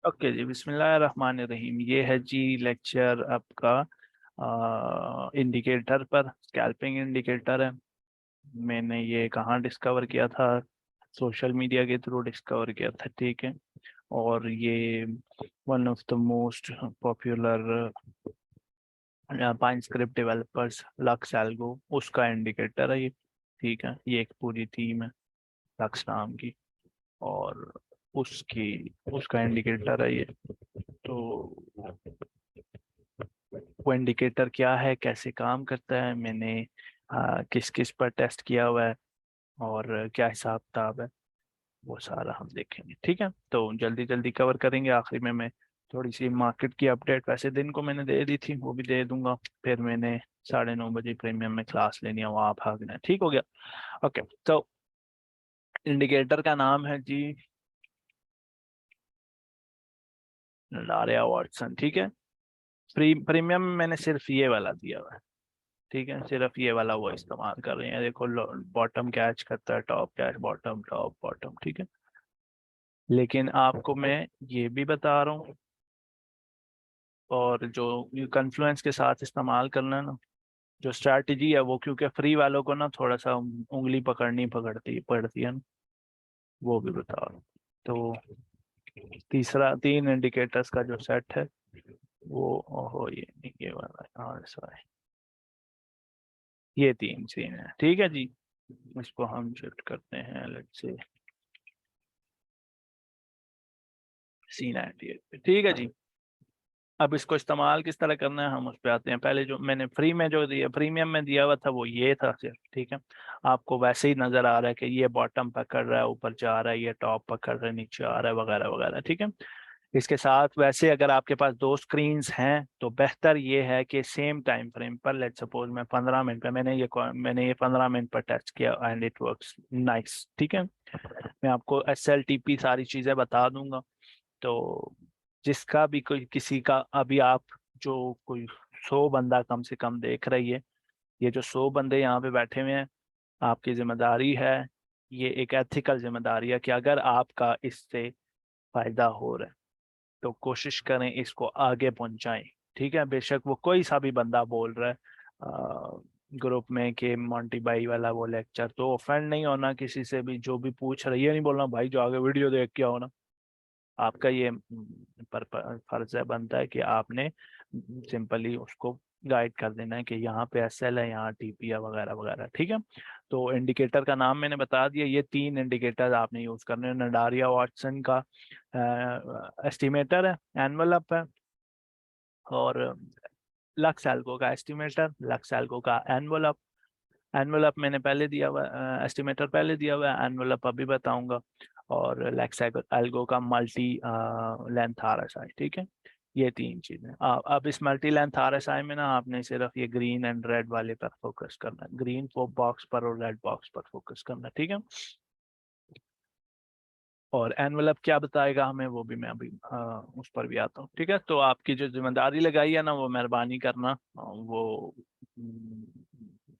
Okay जी, बिस्मिल्लाहिर्रहमानिर्रहीम। ये है जी लेक्चर आपका इंडिकेटर पर। स्कैल्पिंग इंडिकेटर है। मैंने ये कहाँ डिस्कवर किया था? सोशल मीडिया के थ्रू डिस्कवर किया था, ठीक है। और ये one of the most popular pine script developers lux algo, उसका इंडिकेटर है ये, ठीक है। ये एक पूरी टीम है लक्स नाम की, और उसकी उसका इंडिकेटर है ये। तो वो इंडिकेटर क्या है, कैसे काम करता है, मैंने किस किस पर टेस्ट किया हुआ है, और क्या हिसाब किताब है, वो सारा हम देखेंगे, ठीक है। तो जल्दी जल्दी कवर करेंगे। आखिरी में मैं थोड़ी सी मार्केट की अपडेट, वैसे दिन को मैंने दे दी थी, वो भी दे दूंगा। फिर मैंने 9:30 बजे प्रीमियम में क्लास लेनी है, वहाँ भागना है, ठीक हो गया। ओके, तो इंडिकेटर का नाम है जी लारिया वॉटसन, ठीक है। प्रीमियम में मैंने सिर्फ ये वाला दिया हुआ है, ठीक है। सिर्फ ये वाला वो इस्तेमाल कर रहे हैं। देखो, बॉटम कैच करता है, top catch, bottom top bottom, ठीक है। लेकिन आपको मैं ये भी बता रहा हूँ, और जो कन्फ्लुएंस के साथ इस्तेमाल करना है ना, जो स्ट्रैटेजी है वो, क्योंकि फ्री वालों को ना थोड़ा सा उंगली पकड़नी पड़ती है ना, वो भी बता रहा हूँ। तो तीसरा, 3 इंडिकेटर्स का जो सेट है वो, ओहो ये नहीं, ये वाला, हाँ सॉरी, ये 3 सीन है, ठीक है जी। इसको हम शिफ्ट करते हैं, लेट्स से C98 पे, ठीक है जी। अब इसको इस्तेमाल किस तरह करना है, हम उस पर आते हैं। पहले जो मैंने फ्री में जो दिया, प्रीमियम में दिया हुआ था, वो ये था सिर्फ, ठीक है। आपको वैसे ही नजर आ रहा है कि ये बॉटम पकड़ रहा है, ऊपर जा रहा है, ये टॉप पकड़ रहा है, नीचे आ रहा है, वगैरह वगैरह, ठीक है। इसके साथ वैसे अगर आपके पास 2 स्क्रीन्स हैं तो बेहतर ये है कि सेम टाइम फ्रेम पर, लेट सपोज मैं 15 मिनट पे, मैंने ये 15 मिनट पर टेस्ट किया एंड इट वर्क्स नाइस, ठीक है। मैं आपको SLTP सारी चीजें बता दूंगा। तो जिसका भी कोई, किसी का अभी आप, जो कोई 100 बंदा कम से कम देख रही है, ये जो 100 बंदे यहाँ पे बैठे हुए हैं, आपकी जिम्मेदारी है, ये एक एथिकल जिम्मेदारी है कि अगर आपका इससे फायदा हो रहा है तो कोशिश करें इसको आगे पहुंचाएं, ठीक है। बेशक वो कोई सा भी बंदा बोल रहा है ग्रुप में कि मोंटी भाई वाला वो लेक्चर, तो ऑफेंड नहीं होना किसी से भी। जो भी पूछ रही है, नहीं बोलना भाई जो आगे वीडियो देख के आओ ना। आपका ये फर्ज है, बनता है कि आपने सिंपली उसको गाइड कर देना है कि यहाँ पे SL है, यहाँ TP है, वगैरह वगैरह, ठीक है। तो इंडिकेटर का नाम मैंने बता दिया। ये 3 इंडिकेटर आपने यूज करने हैं। नडारिया वाटसन का एस्टिमेटर है, एनवलप है, और लक्स एल्गो का एस्टिमेटर, लक्स एल्गो का एनवलप। एनवलप मैंने पहले दिया हुआ, एस्टिमेटर पहले दिया हुआ है, एनवलप अभी बताऊंगा। और लेक्स एल्गो का मल्टी लेंथ RSI, ठीक है। ये 3 चीजें। अब इस मल्टी लेंथ RSI में ना आपने सिर्फ ये ग्रीन एंड रेड वाले पर फोकस करना है, ग्रीन बॉक्स पर और रेड बॉक्स पर फोकस करना है, ठीक है। और एनवलप क्या बताएगा हमें, वो भी मैं अभी उस पर भी आता हूँ, ठीक है। तो आपकी जो जिम्मेदारी लगाई है ना, वो मेहरबानी करना वो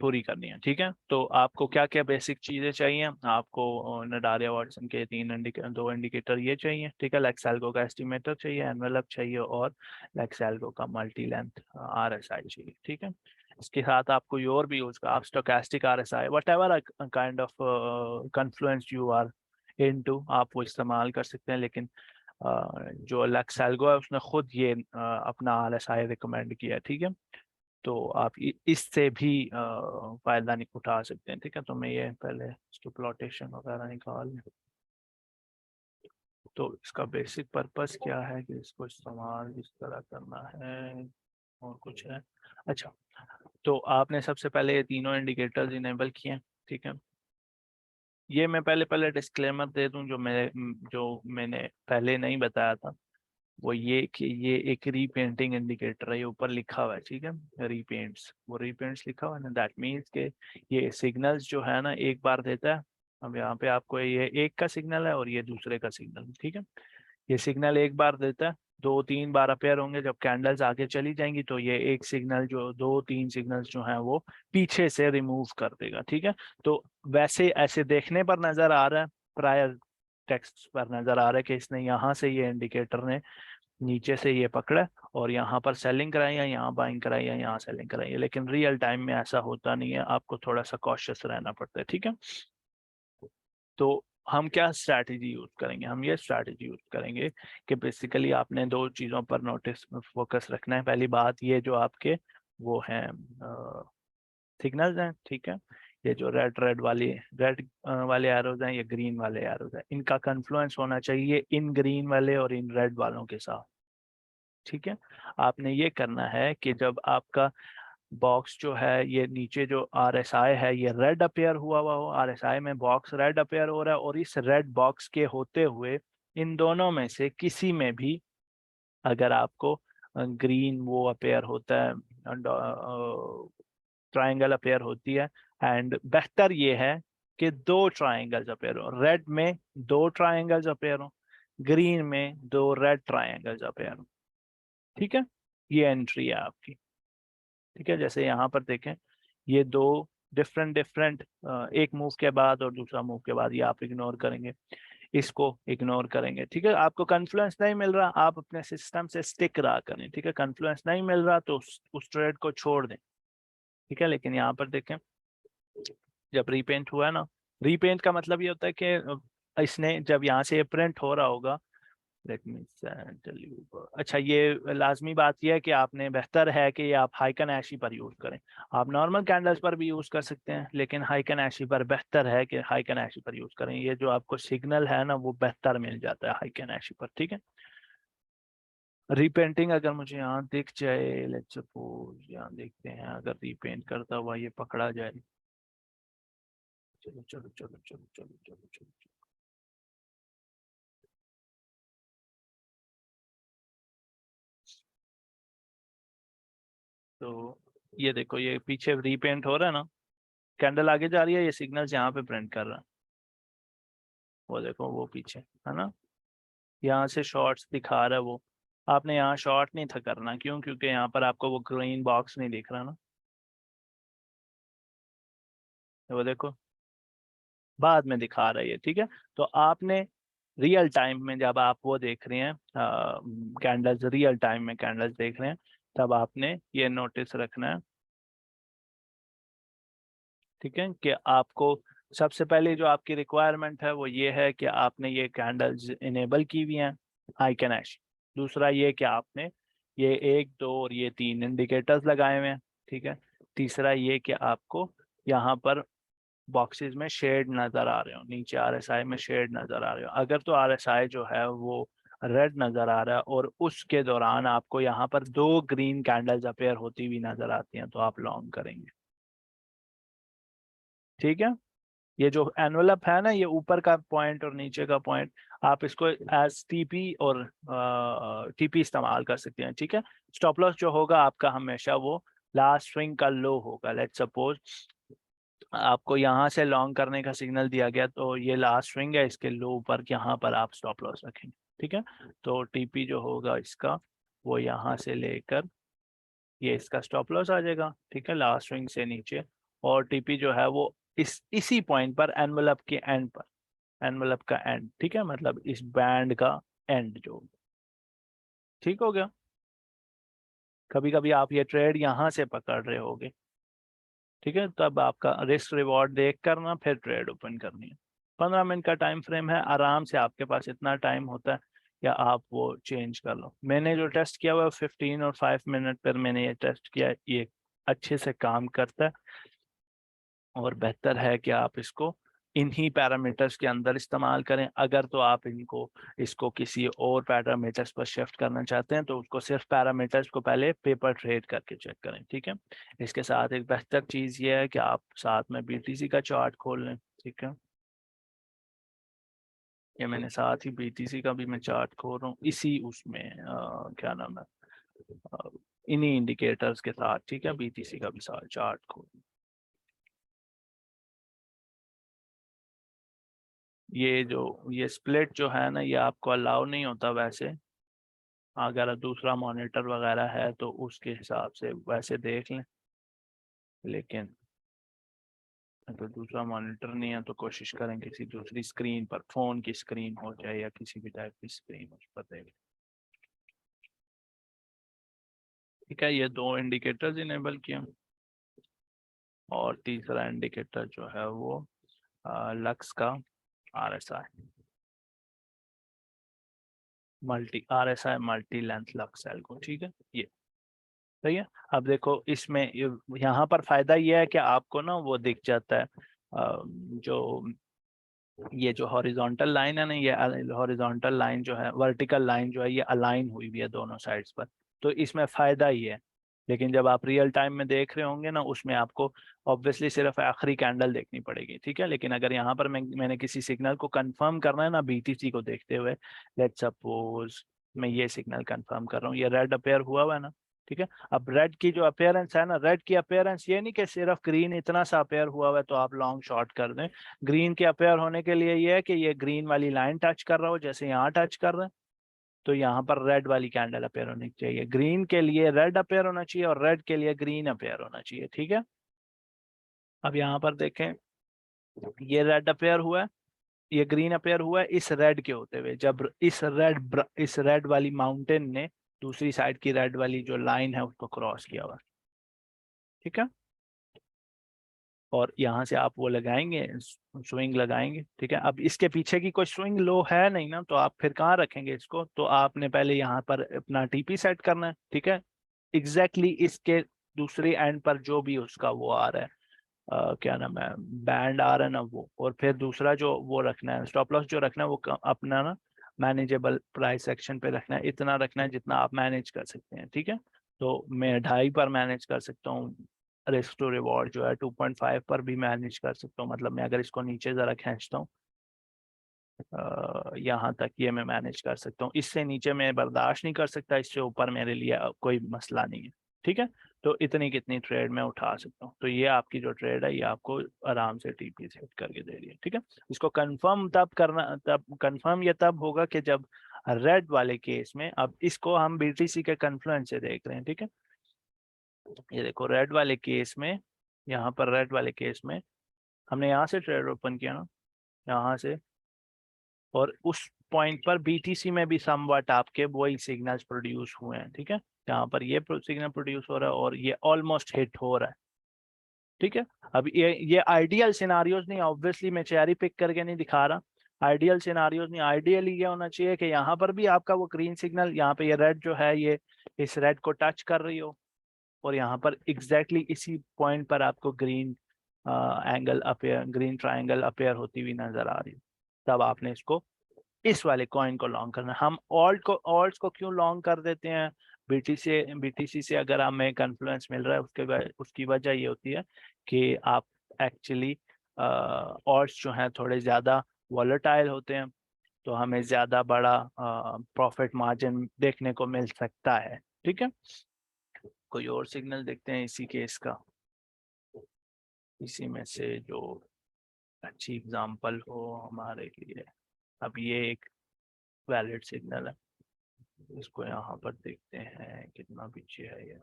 पूरी करनी है, ठीक है। तो आपको क्या क्या बेसिक चीजें चाहिए? आपको नडारिया वाटसन के 2 इंडिकेटर ये चाहिए, ठीक है। लेक्सेल्गो का एस्टिमेटर चाहिए, एनवलप चाहिए, और लेक्सेल्गो का मल्टी लेंथ RSI चाहिए, ठीक है। इसके साथ आप कोई और भी यूज कर, आप stochastic RSI, whatever kind of confluence you are into, आप वो इस्तेमाल कर सकते हैं। लेकिन जो लेक्सेल्गो है उसने खुद ये अपना RSI रिकमेंड किया है, ठीक है। तो आप इससे भी फायदा नहीं उठा सकते हैं, ठीक है। तो मैं ये पहले इसकी प्लॉटेशन वगैरह निकाल लूं। तो इसका बेसिक पर्पस क्या है कि इसको इस्तेमाल इस तरह करना है, और कुछ है? अच्छा, तो आपने सबसे पहले ये तीनों इंडिकेटर्स इनेबल किए हैं, ठीक है। ये मैं पहले पहले डिस्क्लेमर दे दूं, जो मैंने पहले नहीं बताया था, वो ये कि ये एक रीपेंटिंग इंडिकेटर है। ये ऊपर लिखा हुआ है, ठीक है, रीपेंट्स। वो रीपेंट्स लिखा हुआ है ना, दैट मीन्स के ये सिग्नल्स जो है ना, एक बार देता है। अब यहाँ पे आपको ये एक का सिग्नल है और ये दूसरे का सिग्नल, ठीक है। ये सिग्नल एक बार देता है, 2-3 बार अपेयर होंगे। जब कैंडल्स आगे चली जाएंगी तो ये एक सिग्नल, जो 2-3 सिग्नल्स जो हैं वो पीछे से रिमूव कर देगा, ठीक है। तो वैसे ऐसे देखने पर नजर आ रहा है प्रायर टेक्स्ट पर नज़र आ रहा है कि इसने यहाँ से ये इंडिकेटर ने नीचे से ये पकड़ा और यहाँ पर सेलिंग कराई है, यहाँ बाइंग कराई है, यहाँ सेलिंग कराई है, लेकिन रियल टाइम में ऐसा होता नहीं है, आपको थोड़ा सा कॉशियस रहना पड़ता है। ठीक है, तो हम क्या स्ट्रैटेजी यूज करेंगे, हम ये स्ट्रैटेजी यूज करेंगे कि बेसिकली आपने दो चीज़ों पर नोटिस फोकस रखना है। पहली बात, ये जो आपके वो हैं सिग्नल्स हैं, ठीक है, ये जो रेड वाले एरोज हैं, ये ग्रीन वाले एरोज हैं, इनका कन्फ्लुएंस होना चाहिए इन ग्रीन वाले और इन रेड वालों के साथ। ठीक है, आपने ये करना है कि जब आपका बॉक्स जो है ये नीचे जो RSI है ये रेड अपेयर हुआ हो, RSI में बॉक्स रेड अपेयर हो रहा है, और इस रेड बॉक्स के होते हुए इन दोनों में से किसी में भी अगर आपको ग्रीन वो अपेयर होता है, ट्रायंगल अपेयर होती है, एंड बेहतर ये है कि दो ट्रायंगल्स अपेयर हो, रेड में दो ट्रायंगल्स अपेयर हो, ग्रीन में दो रेड ट्रायंगल्स अपेयर हो। ठीक है, ये एंट्री है आपकी। ठीक है, जैसे यहाँ पर देखें, ये दो डिफरेंट डिफरेंट, एक मूव के बाद और दूसरा मूव के बाद, ये आप इग्नोर करेंगे, इसको इग्नोर करेंगे। ठीक है, आपको कन्फ्लुएंस नहीं मिल रहा, आप अपने सिस्टम से स्टिक रहा करें। ठीक है, कन्फ्लुएंस नहीं मिल रहा तो उस ट्रेड को छोड़ दें। ठीक है, लेकिन यहाँ पर देखें, जब रीपेंट हुआ है ना, रीपेंट का मतलब ये होता है कि इसने जब यहाँ से प्रिंट हो रहा होगा, लेट मी टेल यू, अच्छा ये लाजमी बात यह है कि आपने, बेहतर है कि आप हाइकन एशी पर यूज करें। आप नॉर्मल कैंडल्स पर भी यूज कर सकते हैं, लेकिन हाइकन एशी पर बेहतर है कि हाइकन एशी पर यूज करें। ये जो आपको सिग्नल है ना वो बेहतर मिल जाता है हाइकन एशी पर। ठीक है, रीपेंटिंग अगर मुझे यहाँ दिख जाए, लेट्स सपोज यहाँ देखते हैं, अगर रीपेंट करता हुआ ये पकड़ा जाए, चलो चलो चलो चलो चलो चलो चलो, तो ये देखो, ये पीछे रीपेंट हो रहा है ना, कैंडल आगे जा रही है, ये सिग्नल्स यहाँ पे प्रिंट कर रहा है, वो देखो वो पीछे है ना, यहाँ से शॉर्ट्स दिखा रहा है वो। आपने यहाँ शॉर्ट नहीं था करना, क्यों? क्योंकि यहाँ पर आपको वो ग्रीन बॉक्स नहीं दिख रहा ना, वो देखो बाद में दिखा रहा है ये। ठीक है, तो आपने रियल टाइम में जब आप वो देख रहे हैं, कैंडल्स रियल टाइम में कैंडल्स देख रहे हैं, तब आपने ये नोटिस रखना है। ठीक है, कि आपको सबसे पहले जो आपकी रिक्वायरमेंट है वो ये है कि आपने ये कैंडल्स इनेबल की हुई हैं हाइकन एश। दूसरा ये कि आपने ये एक दो और ये तीन इंडिकेटर्स लगाए हुए हैं। ठीक है, तीसरा ये कि आपको यहाँ पर बॉक्सेस में शेड नज़र आ रहे हो, नीचे RSI में शेड नज़र आ रहे हो। अगर तो RSI जो है वो रेड नज़र आ रहा है और उसके दौरान आपको यहाँ पर दो ग्रीन कैंडल्स अपेयर होती हुई नज़र आती हैं, तो आप लॉन्ग करेंगे। ठीक है, ये जो एनवलप है ना, ये ऊपर का पॉइंट और नीचे का पॉइंट, आप इसको एज टीपी और टीपी इस्तेमाल कर सकते हैं। ठीक है, स्टॉप लॉस जो होगा आपका हमेशा वो लास्ट स्विंग का लो होगा। लेट्स सपोज आपको यहाँ से लॉन्ग करने का सिग्नल दिया गया, तो ये लास्ट स्विंग है, इसके लो पर यहाँ पर आप स्टॉप लॉस रखेंगे। ठीक है, तो टीपी जो होगा इसका वो यहाँ से लेकर ये इसका स्टॉप लॉस आ जाएगा। ठीक है, लास्ट स्विंग से नीचे, और टीपी जो है वो इसी पॉइंट पर, एनवलप के एंड पर, एनवलप का एंड। ठीक है, मतलब इस बैंड का एंड जो। ठीक हो गया, कभी कभी आप ये ट्रेड यहाँ से पकड़ रहे होगे। ठीक है, तब आपका रिस्क रिवॉर्ड देख कर ना फिर ट्रेड ओपन करनी है। 15 मिनट का टाइम फ्रेम है, आराम से आपके पास इतना टाइम होता है, या आप वो चेंज कर लो। मैंने जो टेस्ट किया हुआ है 15 और 5 मिनट पर मैंने ये टेस्ट किया, ये अच्छे से काम करता है, और बेहतर है कि आप इसको इन्हीं पैरामीटर्स के अंदर इस्तेमाल करें। अगर तो आप इनको इसको किसी और पैरामीटर्स पर शिफ्ट करना चाहते हैं तो उसको सिर्फ पैरामीटर्स को पहले पेपर ट्रेड करके चेक करें। ठीक है, इसके साथ एक बेहतर चीज़ ये है कि आप साथ में BTC का चार्ट खोल लें। ठीक है, ये मैंने साथ ही BTC का भी मैं चार्ट खोल रहा हूँ, इसी उसमें क्या नाम है, इन्हीं इंडिकेटर्स के साथ। ठीक है, BTC का भी साथ चार्ट खोल। ये जो ये स्प्लिट जो है ना, ये आपको अलाउ नहीं होता वैसे, अगर दूसरा मॉनिटर वगैरह है तो उसके हिसाब से वैसे देख लें, लेकिन तो दूसरा मॉनिटर नहीं है तो कोशिश करें किसी दूसरी स्क्रीन पर, फोन की स्क्रीन हो जाए या किसी भी टाइप की स्क्रीन हो, पता है। ठीक है, ये दो इंडिकेटर्स इनेबल किए और तीसरा इंडिकेटर जो है वो लक्स का RSI multi length lux algo. ठीक है, ये सही है। अब देखो इसमें यहाँ पर फायदा ये है कि आपको ना वो दिख जाता है जो ये जो हॉरिजॉन्टल लाइन है ना, ये हॉरिजॉन्टल लाइन जो है, वर्टिकल लाइन जो है, ये अलाइन हुई हुई है दोनों साइड्स पर, तो इसमें फायदा ही है। लेकिन जब आप रियल टाइम में देख रहे होंगे ना, उसमें आपको ऑब्वियसली सिर्फ आखिरी कैंडल देखनी पड़ेगी। ठीक है, लेकिन अगर यहाँ पर मैंने किसी सिग्नल को कंफर्म करना है ना BTC को देखते हुए, लेट्स सपोज मैं ये सिग्नल कंफर्म कर रहा हूँ, ये रेड अपेयर हुआ है ना। ठीक है, अब रेड की जो अपेयरेंस है ना, रेड की अपेयरेंस ये नहीं कि सिर्फ ग्रीन इतना सा अपेयर हुआ है तो आप लॉन्ग शॉर्ट कर दें। ग्रीन के अपेयर होने के लिए ये है कि ये ग्रीन वाली लाइन टच कर रहा हो, जैसे यहाँ टच कर रहे हैं, तो यहाँ पर रेड वाली कैंडल अपेयर होनी चाहिए। ग्रीन के लिए रेड अपेयर होना चाहिए और रेड के लिए ग्रीन अपेयर होना चाहिए। ठीक है, अब यहाँ पर देखें, ये रेड अपेयर हुआ है, ये ग्रीन अपेयर हुआ है इस रेड के होते हुए, जब इस रेड वाली माउंटेन ने दूसरी साइड की रेड वाली जो लाइन है उसको क्रॉस किया हुआ। ठीक है, और यहाँ से आप वो लगाएंगे, स्विंग लगाएंगे। ठीक है, अब इसके पीछे की कोई स्विंग लो है नहीं ना, तो आप फिर कहाँ रखेंगे इसको, तो आपने पहले यहाँ पर अपना TP सेट करना है। ठीक है, एग्जैक्टली इसके दूसरे एंड पर जो भी उसका वो आ रहा है, क्या नाम है, बैंड आ रहा है ना वो, और फिर दूसरा जो वो रखना है स्टॉप लॉस जो रखना है वो अपना ना मैनेजेबल प्राइस एक्शन पे रखना है, इतना रखना है जितना आप मैनेज कर सकते हैं। ठीक है, तो मैं 2.5 पर मैनेज कर सकता हूँ, रिस्क टू रिवॉर्ड जो है 2.5 पर भी मैनेज कर सकता हूँ। मतलब मैं अगर इसको नीचे जरा खींचता हूँ, यहाँ तक ये मैं मैनेज कर सकता हूँ, इससे नीचे मैं बर्दाश्त नहीं कर सकता, इससे ऊपर मेरे लिए कोई मसला नहीं है। ठीक है, तो इतनी कितनी ट्रेड मैं उठा सकता हूँ, तो ये आपकी जो ट्रेड है ये आपको आराम से TP सेट करके दे रही है। ठीक है, इसको कंफर्म तब करना, तब कंफर्म ये तब होगा कि जब रेड वाले केस में, अब इसको हम BTC के कन्फ्लुएंस से देख रहे हैं। ठीक है, ये देखो रेड वाले केस में, यहाँ पर रेड वाले केस में हमने यहाँ से ट्रेड ओपन किया ना, यहाँ से, और उस पॉइंट पर BTC में भी समवट आपके वही सिग्नल्स प्रोड्यूस हुए हैं। ठीक है, यहाँ पर ये सिग्नल प्रोड्यूस हो रहा है और ये ऑलमोस्ट हिट हो रहा है। ठीक है, अब ये आइडियल सिनारियोज नहीं, ऑब्वियसली मैं चेरी पिक करके नहीं दिखा रहा, आइडियल सिनारियोज नहीं। आइडियली ये होना चाहिए कि यहाँ पर भी आपका वो ग्रीन सिग्नल, यहाँ पे ये रेड जो है ये इस रेड को टच कर रही हो, और यहाँ पर एग्जैक्टली इसी पॉइंट पर आपको green angle appear, green triangle appear होती हुई नजर आ रही है, तब आपने इसको इस वाले कॉइन को लॉन्ग करना है। हम ऑल्ट्स को क्यों लॉन्ग कर देते हैं, BTC से अगर हमें कन्फ्लुएंस मिल रहा है, उसकी वजह ये होती है कि आप एक्चुअली ऑल्ट्स जो हैं थोड़े ज़्यादा वॉलेटाइल होते हैं, तो हमें ज़्यादा बड़ा प्रॉफिट मार्जिन देखने को मिल सकता है। ठीक है, कोई और सिग्नल देखते हैं इसी केस का, इसी में से जो अच्छी एग्जांपल हो हमारे लिए। अब ये एक वैलिड सिग्नल है, इसको यहाँ पर देखते हैं कितना पीछे है ये।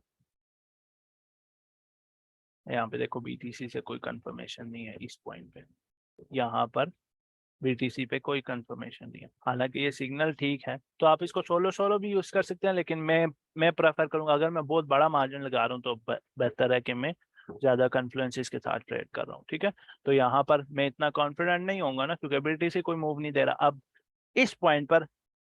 यहाँ पे देखो BTC से कोई कंफर्मेशन नहीं है इस पॉइंट पे, यहाँ पर BTC पे कोई कंफर्मेशन नहीं है। हालांकि ये सिग्नल ठीक है, तो आप इसको सोलो सोलो भी यूज कर सकते हैं, लेकिन मैं प्रेफर करूंगा, अगर मैं बहुत बड़ा मार्जिन लगा रहा हूँ तो बेहतर है कि मैं ज्यादा कन्फ्लुएंसेस के साथ ट्रेड कर रहा हूँ। ठीक है, तो यहाँ पर मैं इतना कॉन्फिडेंट नहीं होऊंगा ना, क्योंकि BTC कोई मूव नहीं दे रहा। अब इस पॉइंट पर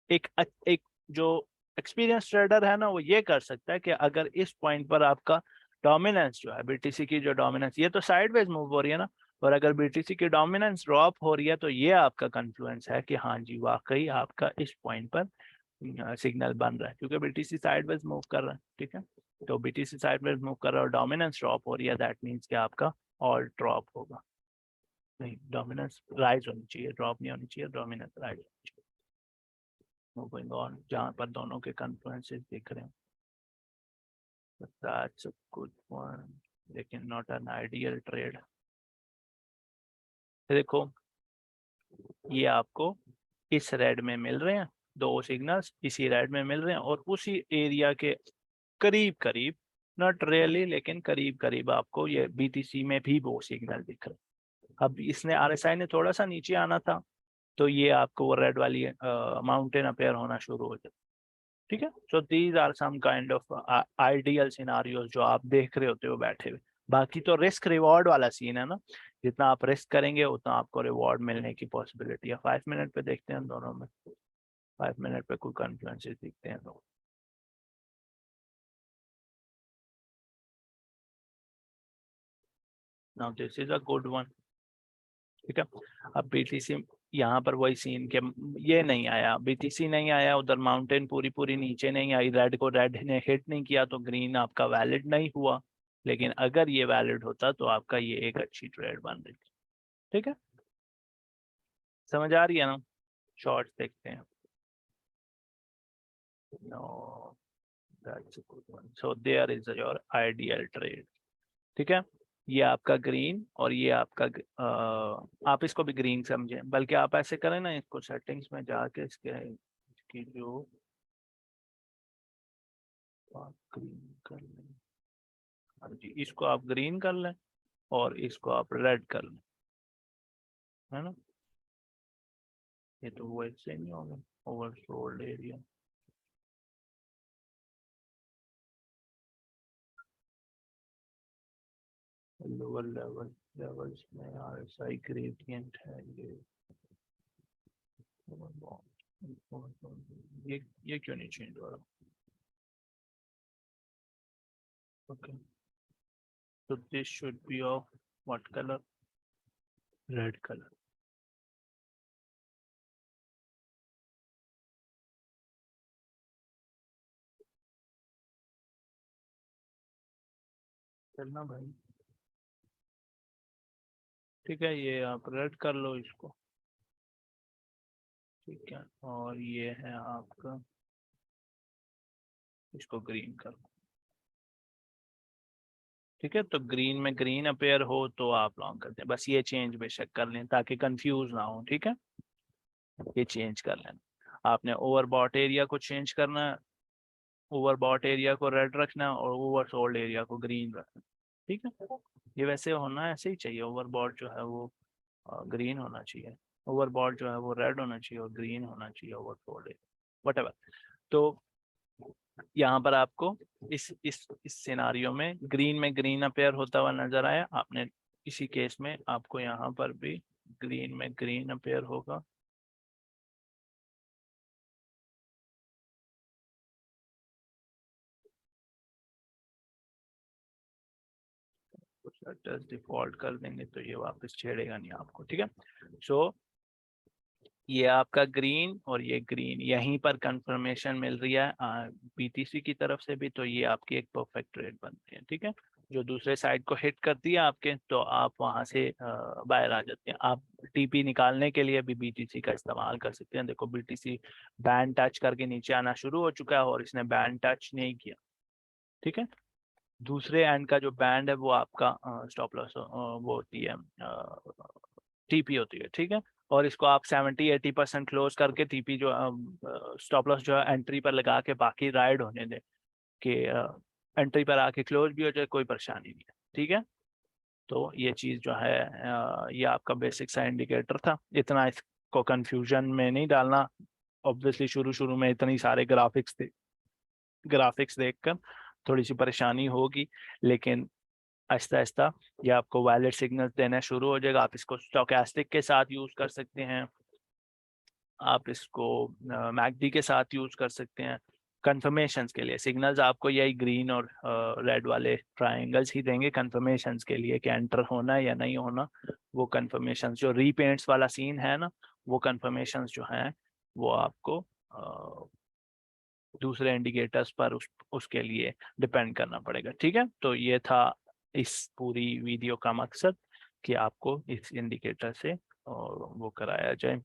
एक जो एक्सपीरियंस ट्रेडर है ना, वो ये कर सकता है कि अगर इस पॉइंट पर आपका डोमिनेंस जो है, BTC की जो डोमिनेंस, ये तो साइडवेज मूव हो रही है ना, और अगर BTC की डोमिनेंस ड्रॉप हो रही है, तो ये आपका कन्फ्लुएंस है कि हाँ जी वाकई आपका इस पॉइंट पर सिग्नल बन रहा है, क्योंकि BTC साइडवेज मूव कर रहा है। ठीक है, तो BTC साइडवेज मूव कर रहा है और डोमिनेंस ड्रॉप हो रही है, दैट मीन्स कि आपका और ड्रॉप होगा। नहीं, डोमिनेंस राइज होनी चाहिए, ड्रॉप नहीं होनी चाहिए, डोमिनेंस राइज होनी चाहिए। मूविंग ऑन, जहाँ पर दोनों के कन्फ्लुएंसेस दिख रहे हैं, that's a good one, लेकिन not an ideal trade। देखो ये आपको इस रेड में मिल रहे हैं, दो सिग्नल्स इसी रेड में मिल रहे हैं, और उसी एरिया के करीब करीब, नॉट रियली लेकिन करीब करीब आपको ये BTC में भी वो सिग्नल दिख रहे हैं। अब इसने RSI ने थोड़ा सा नीचे आना था, तो ये आपको वो रेड वाली माउंटेन अपेयर होना शुरू हो जाए। ठीक है, so these are some kind of ideal scenarios जो आप देख रहे होते हो बैठे हुए। बाकी तो रिस्क रिवॉर्ड वाला सीन है ना, जितना आप रिस्क करेंगे उतना आपको रिवॉर्ड मिलने की पॉसिबिलिटी है। 5 मिनट पे देखते हैं दोनों में, 5 मिनट पे कोई कॉन्फ्लुएंसेस दिखते हैं तो। Now this is a good one. ठीक है, अब BTC यहाँ पर वही सीन के ये नहीं आया, BTC नहीं आया, उधर माउंटेन पूरी पूरी नीचे नहीं आई, रेड को रेड ने हिट नहीं किया तो ग्रीन आपका वैलिड नहीं हुआ। लेकिन अगर ये वैलिड होता तो आपका ये एक अच्छी ट्रेड बन रही। ठीक है, समझ आ रही है ना? शॉर्ट्स देखते हैं। No, that's a good one, so there is your ideal trade. ठीक है, ये आपका ग्रीन और ये आपका आप इसको भी ग्रीन समझें, बल्कि आप ऐसे करें ना, इसको सेटिंग्स में जाके इसकी जो आप ग्रीन कर लें, हाँ जी, इसको आप ग्रीन कर लें और इसको आप रेड कर लें, है ना? ये तो वैसे नहीं होगा, ओवरसोल्ड एरिया। लोअर लेवल्स में RSI ग्रेडियंट है ये क्यों नहीं चेंज हो रहा? Okay, so this should be of what color? Red color. चलना भाई, ठीक है, ये आप रेड कर लो इसको। ठीक है, और ये है आपका, इसको ग्रीन कर लो। ठीक है, तो ग्रीन में ग्रीन अपेयर हो तो आप लॉन्ग करते हैं, बस ये चेंज बेशक कर लें ताकि कंफ्यूज ना हो। ठीक है, ये चेंज कर लेना। आपने ओवरबॉट एरिया को चेंज करना है, ओवरबॉट एरिया को रेड रखना और ओवरसोल्ड एरिया को ग्रीन रखना। ठीक है, ये वैसे होना ऐसे ही चाहिए, ओवरबॉट जो है वो ग्रीन होना चाहिए, ओवरबॉट जो है वो रेड होना चाहिए और ग्रीन होना चाहिए ओवरसोल्ड एरिया, वट एवर। तो यहाँ पर आपको इस सिनारियो में ग्रीन अपेयर होता हुआ नजर आया आपने, इसी केस में आपको यहाँ पर भी ग्रीन में ग्रीन अपेयर होगा। डिफॉल्ट कर देंगे तो ये वापस छेड़ेगा नहीं आपको। ठीक है, सो ये आपका ग्रीन और ये ग्रीन, यहीं पर कंफर्मेशन मिल रही है BTC की तरफ से भी, तो ये आपकी एक परफेक्ट ट्रेड बनती है। ठीक है, जो दूसरे साइड को हिट करती है आपके, तो आप वहां से बाहर आ जाते हैं। आप TP निकालने के लिए भी BTC का इस्तेमाल कर सकते हैं। देखो BTC बैंड टच करके नीचे आना शुरू हो चुका है और इसने बैंड टच नहीं किया। ठीक है, दूसरे एंड का जो बैंड है वो आपका स्टॉप लॉस वो होती है, TP होती है। ठीक है, और इसको आप 70-80% क्लोज करके TP जो स्टॉप लॉस जो है एंट्री पर लगा के बाकी राइड होने दें कि एंट्री पर आके क्लोज भी हो जाए, कोई परेशानी नहीं है। ठीक है, तो ये चीज़ जो है ये आपका बेसिक सा इंडिकेटर था, इतना इसको कंफ्यूजन में नहीं डालना। ऑब्वियसली शुरू शुरू में इतनी सारे ग्राफिक्स देखकर थोड़ी सी परेशानी होगी, लेकिन आहिस्ता आहिस्ता ये आपको वैलिड सिग्नल देना शुरू हो जाएगा। आप इसको स्टोकेस्टिक के साथ यूज कर सकते हैं, आप इसको मैकडी के साथ यूज कर सकते हैं। कंफर्मेशंस के लिए सिग्नल्स आपको यही ग्रीन और रेड वाले ट्रायंगल्स ही देंगे कंफर्मेशंस के लिए कि एंटर होना है या नहीं होना। वो कंफर्मेशंस जो रीपेंट्स वाला सीन है ना, वो कंफर्मेशंस जो हैं वो आपको दूसरे इंडिकेटर्स पर उसके लिए डिपेंड करना पड़ेगा। ठीक है, तो ये था इस पूरी वीडियो का मकसद कि आपको इस इंडिकेटर से वो कराया जाए,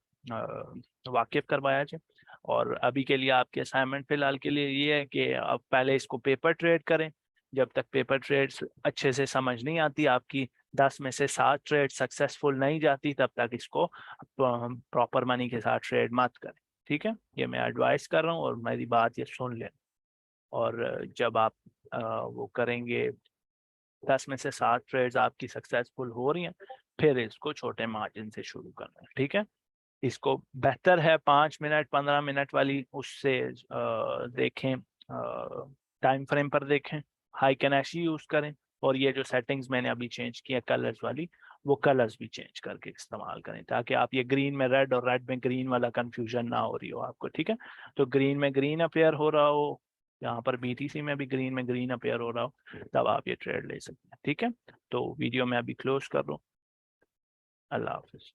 वाकिफ करवाया जाए। और अभी के लिए आपकी असाइनमेंट फिलहाल के लिए ये है कि आप पहले इसको पेपर ट्रेड करें। जब तक पेपर ट्रेड्स अच्छे से समझ नहीं आती, आपकी 10 में से 7 ट्रेड सक्सेसफुल नहीं जाती, तब तक इसको प्रॉपर मनी के साथ ट्रेड मत करें। ठीक है, ये मैं एडवाइस कर रहा हूँ और मेरी बात ये सुन लें। और जब आप वो करेंगे, 10 में से 7 ट्रेड्स आपकी सक्सेसफुल हो रही हैं, फिर इसको छोटे मार्जिन से शुरू करना है, ठीक है। इसको बेहतर है 5 मिनट 15 मिनट वाली उससे देखें, टाइम फ्रेम पर देखें, हाई कैनेक्स यूज करें, और ये जो सेटिंग्स मैंने अभी चेंज किया कलर्स वाली, वो कलर्स भी चेंज करके इस्तेमाल करें, ताकि आप ये ग्रीन में रेड और रेड में ग्रीन वाला कंफ्यूजन ना हो रही हो आपको, ठीक है। तो ग्रीन में ग्रीन अपेयर हो रहा हो, यहाँ पर BTC में भी ग्रीन में ग्रीन अपेयर हो रहा हो, तब आप ये ट्रेड ले सकते हैं, ठीक है। तो वीडियो में अभी क्लोज कर रहा हूँ। अल्लाह हाफिज।